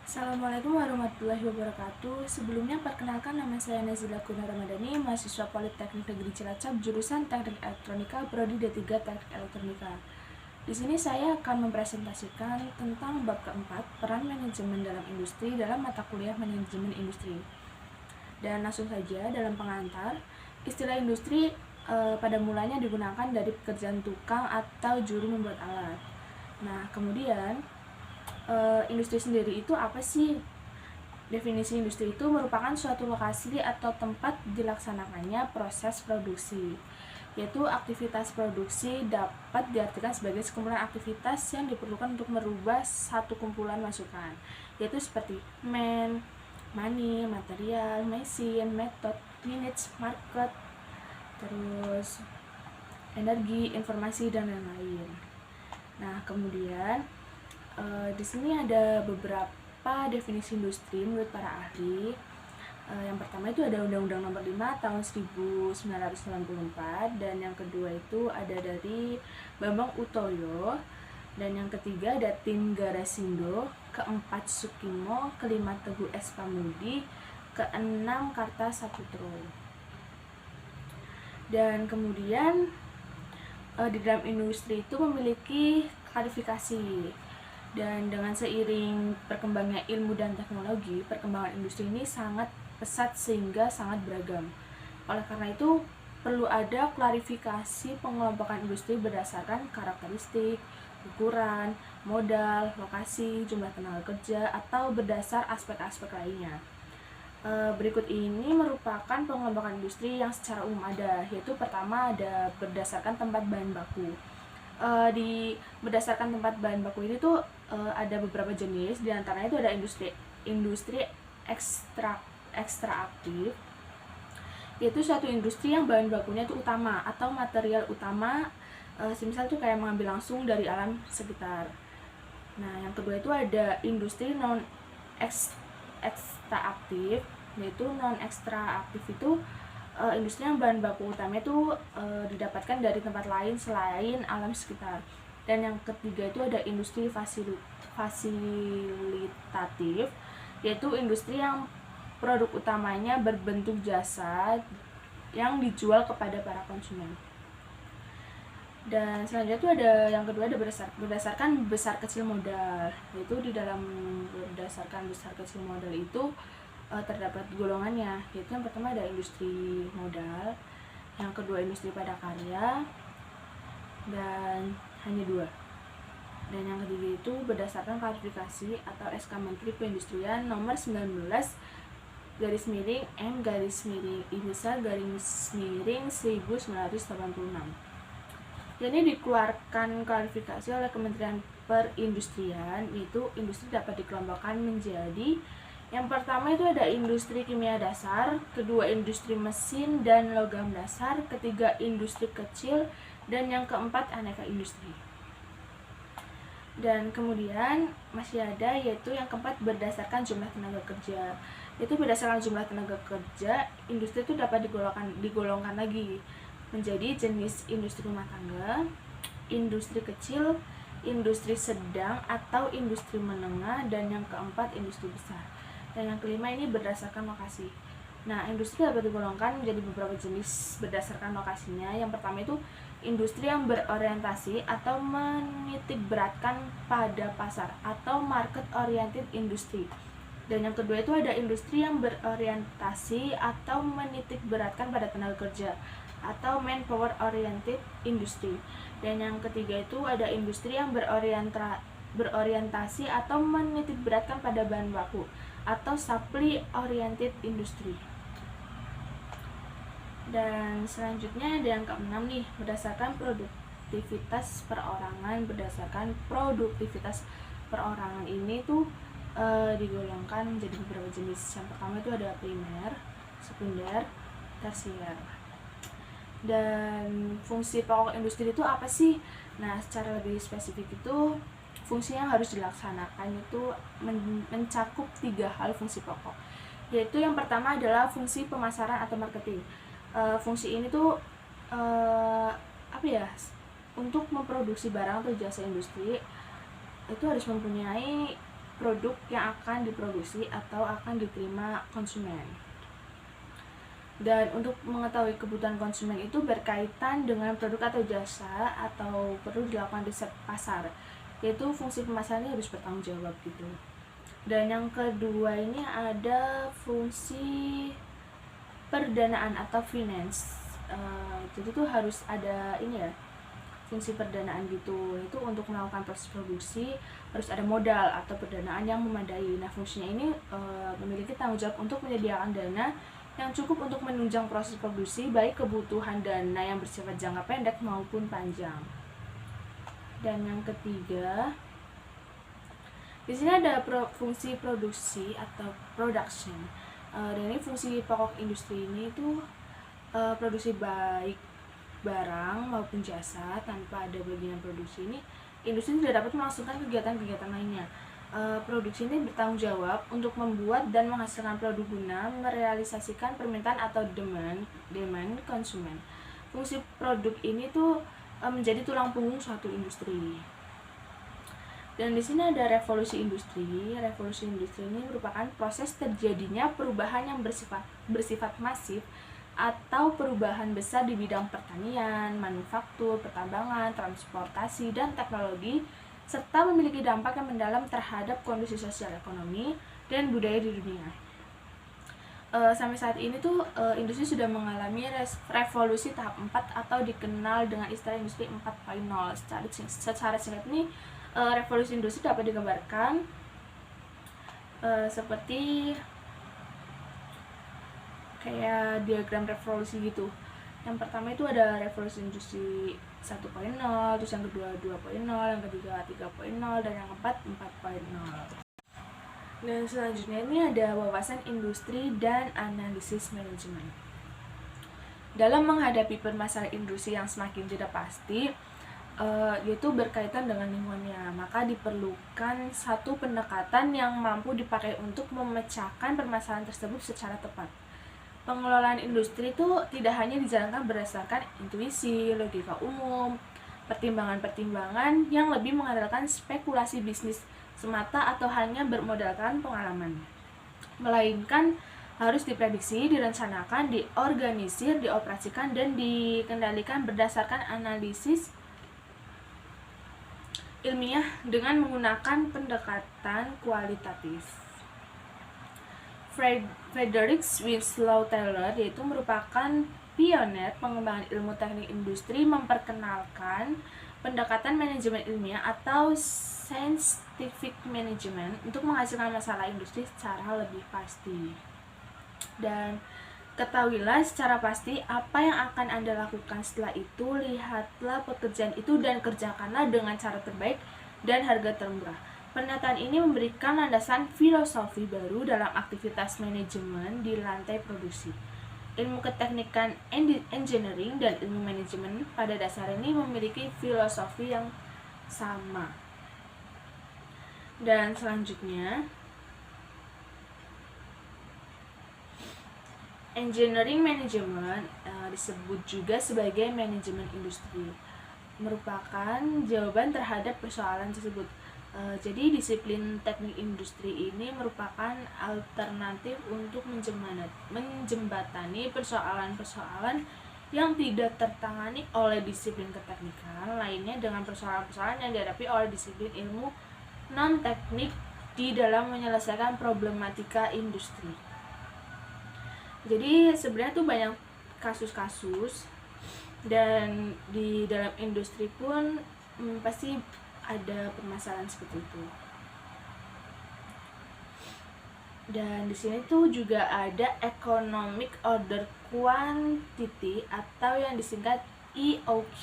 Assalamualaikum warahmatullahi wabarakatuh. Sebelumnya perkenalkan, nama saya Nazila Kuna Ramadhani, mahasiswa Politeknik Negeri Cilacap, jurusan Teknik Elektronika, prodi D3 Teknik Elektronika. Di sini saya akan mempresentasikan tentang bab keempat, peran manajemen dalam industri dalam mata kuliah manajemen industri. Dan langsung saja dalam pengantar, istilah industri pada mulanya digunakan dari pekerjaan tukang atau juru membuat alat. Nah, kemudian industri sendiri itu apa sih? Definisi industri itu merupakan suatu lokasi atau tempat dilaksanakannya proses produksi, yaitu aktivitas produksi dapat diartikan sebagai sekumpulan aktivitas yang diperlukan untuk merubah satu kumpulan masukan, yaitu seperti money, material, mesin, method, minutes, market, terus energi, informasi, dan lain-lain. Nah, kemudian di sini ada beberapa definisi industri menurut para ahli. Yang pertama itu ada Undang-Undang Nomor 5 tahun 1994, dan yang kedua itu ada dari Bambang Utoyo, dan yang ketiga ada Tim Garasindo, keempat Sukimo, kelima Teguh S. Pamudi, keenam Karta Saputro. Dan kemudian di dalam industri itu memiliki klasifikasi. Dan dengan seiring perkembangannya ilmu dan teknologi, perkembangan industri ini sangat pesat sehingga sangat beragam. Oleh karena itu, perlu ada klarifikasi pengelompokan industri berdasarkan karakteristik, ukuran, modal, lokasi, jumlah tenaga kerja, atau berdasar aspek-aspek lainnya. Berikut ini merupakan pengelompokan industri yang secara umum ada, yaitu pertama ada berdasarkan tempat bahan baku. Berdasarkan tempat bahan baku ini tuh ada beberapa jenis, diantaranya itu ada industri ekstraktif, yaitu suatu industri yang bahan bakunya itu utama atau material utama, semisal tuh kayak mengambil langsung dari alam sekitar. Nah, yang kedua itu ada industri non ekstraktif, yaitu non ekstraktif itu industri yang bahan baku utama itu didapatkan dari tempat lain selain alam sekitar. Dan yang ketiga itu ada industri fasilitatif, yaitu industri yang produk utamanya berbentuk jasa yang dijual kepada para konsumen. Dan selanjutnya itu ada yang kedua ada berdasarkan besar kecil modal, yaitu di dalam berdasarkan besar kecil modal itu terdapat golongannya, yaitu yang pertama ada industri modal, yang kedua industri padat karya, dan hanya dua. Dan yang ketiga itu berdasarkan klasifikasi atau SK Menteri Perindustrian nomor 19 garis miring M garis miring IMISA garis miring 1986. Ini dikeluarkan klarifikasi oleh Kementerian Perindustrian, yaitu industri dapat dikelompokkan menjadi yang pertama itu ada industri kimia dasar, kedua industri mesin dan logam dasar, ketiga industri kecil, dan yang keempat aneka industri. Dan kemudian masih ada yaitu yang keempat berdasarkan jumlah tenaga kerja. Itu berdasarkan jumlah tenaga kerja, industri itu dapat digolongkan lagi menjadi jenis industri rumah tangga, industri kecil, industri sedang atau industri menengah, dan yang keempat industri besar. Dan yang kelima ini berdasarkan lokasi. Nah, industri dapat digolongkan menjadi beberapa jenis berdasarkan lokasinya. Yang pertama itu industri yang berorientasi atau menitik beratkan pada pasar atau market oriented industry. Dan yang kedua itu ada industri yang berorientasi atau menitik beratkan pada tenaga kerja atau manpower oriented industry. Dan yang ketiga itu ada industri yang berorientasi atau menitik beratkan pada bahan baku atau supply oriented industry. Dan selanjutnya ada yang keenam nih, berdasarkan produktivitas perorangan. Berdasarkan produktivitas perorangan ini tuh digolongkan menjadi beberapa jenis. Yang pertama itu ada primer, sekunder, tersier. Dan fungsi pokok industri itu apa sih? Nah, secara lebih spesifik itu fungsi yang harus dilaksanakan itu mencakup 3 hal fungsi pokok, yaitu yang pertama adalah fungsi pemasaran atau marketing. Fungsi ini tuh untuk memproduksi barang atau jasa industri itu harus mempunyai produk yang akan diproduksi atau akan diterima konsumen. Dan untuk mengetahui kebutuhan konsumen itu berkaitan dengan produk atau jasa atau perlu dilakukan riset pasar, yaitu fungsi pemasarannya harus bertanggung jawab gitu. Dan yang kedua ini ada fungsi perdanaan atau finance. Jadi tuh harus ada ini ya, fungsi perdanaan gitu. Itu untuk melakukan proses produksi harus ada modal atau perdanaan yang memadai. Nah, fungsinya ini memiliki tanggung jawab untuk menyediakan dana yang cukup untuk menunjang proses produksi, baik kebutuhan dana yang bersifat jangka pendek maupun panjang. Dan yang ketiga, di sini ada fungsi produksi atau production. Dan ini fungsi pokok industri ini itu produksi baik barang maupun jasa. Tanpa ada bagian produksi ini, industri tidak dapat melangsungkan kegiatan-kegiatan lainnya. Produksi ini bertanggung jawab untuk membuat dan menghasilkan produk guna merealisasikan permintaan atau demand konsumen. Fungsi produk ini tuh menjadi tulang punggung suatu industri. Dan di sini ada revolusi industri. Revolusi industri ini merupakan proses terjadinya perubahan yang bersifat masif atau perubahan besar di bidang pertanian, manufaktur, pertambangan, transportasi, dan teknologi, serta memiliki dampak yang mendalam terhadap kondisi sosial ekonomi dan budaya di dunia. Sampai saat ini tuh industri sudah mengalami revolusi tahap 4 atau dikenal dengan istilah industri 4.0. Secara singkat ini revolusi industri dapat digambarkan seperti kayak diagram revolusi gitu. Yang pertama itu ada revolusi industri 1.0, terus yang kedua 2.0, yang ketiga 3.0, dan yang keempat 4.0. Dan selanjutnya ini ada wawasan industri dan analisis manajemen. Dalam menghadapi permasalahan industri yang semakin tidak pasti, yaitu berkaitan dengan lingkungannya, maka diperlukan satu pendekatan yang mampu dipakai untuk memecahkan permasalahan tersebut secara tepat. Pengelolaan industri itu tidak hanya dijalankan berdasarkan intuisi, logika umum, pertimbangan-pertimbangan yang lebih mengandalkan spekulasi bisnis semata atau hanya bermodalkan pengalaman, melainkan harus diprediksi, direncanakan, diorganisir, dioperasikan, dan dikendalikan berdasarkan analisis ilmiah dengan menggunakan pendekatan kualitatif. Frederick Winslow Taylor yaitu merupakan pionir pengembangan ilmu teknik industri, memperkenalkan pendekatan manajemen ilmiah atau scientific management untuk menghasilkan masalah industri secara lebih pasti. Dan ketahuilah secara pasti apa yang akan Anda lakukan setelah itu. Lihatlah pekerjaan itu dan kerjakanlah dengan cara terbaik dan harga termurah. Pernyataan ini memberikan landasan filosofi baru dalam aktivitas manajemen di lantai produksi. Ilmu keteknikan engineering dan ilmu manajemen pada dasarnya ini memiliki filosofi yang sama. Dan selanjutnya, engineering management disebut juga sebagai manajemen industri, merupakan jawaban terhadap persoalan tersebut. Jadi disiplin teknik industri ini merupakan alternatif untuk menjembatani persoalan-persoalan yang tidak tertangani oleh disiplin keteknikan lainnya dengan persoalan-persoalan yang dihadapi oleh disiplin ilmu non-teknik di dalam menyelesaikan problematika industri. Jadi sebenarnya tuh banyak kasus-kasus, dan di dalam industri pun pasti ada permasalahan seperti itu. Dan di sini tuh juga ada economic order quantity atau yang disingkat EOQ,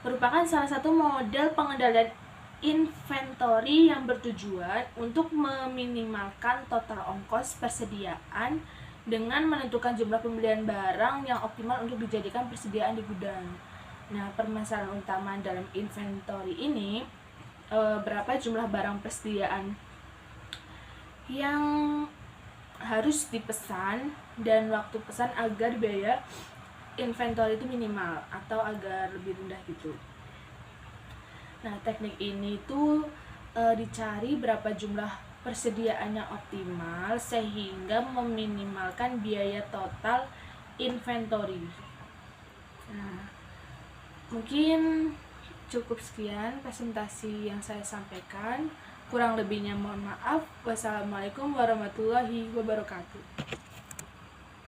merupakan salah satu model pengendalian inventory yang bertujuan untuk meminimalkan total ongkos persediaan dengan menentukan jumlah pembelian barang yang optimal untuk dijadikan persediaan di gudang. Nah, permasalahan utama dalam inventory ini berapa jumlah barang persediaan yang harus dipesan dan waktu pesan agar biaya inventory itu minimal atau agar lebih rendah gitu. Nah, teknik ini tuh dicari berapa jumlah persediaannya optimal sehingga meminimalkan biaya total inventory. Nah, mungkin cukup sekian presentasi yang saya sampaikan. Kurang lebihnya mohon maaf. Wassalamualaikum warahmatullahi wabarakatuh.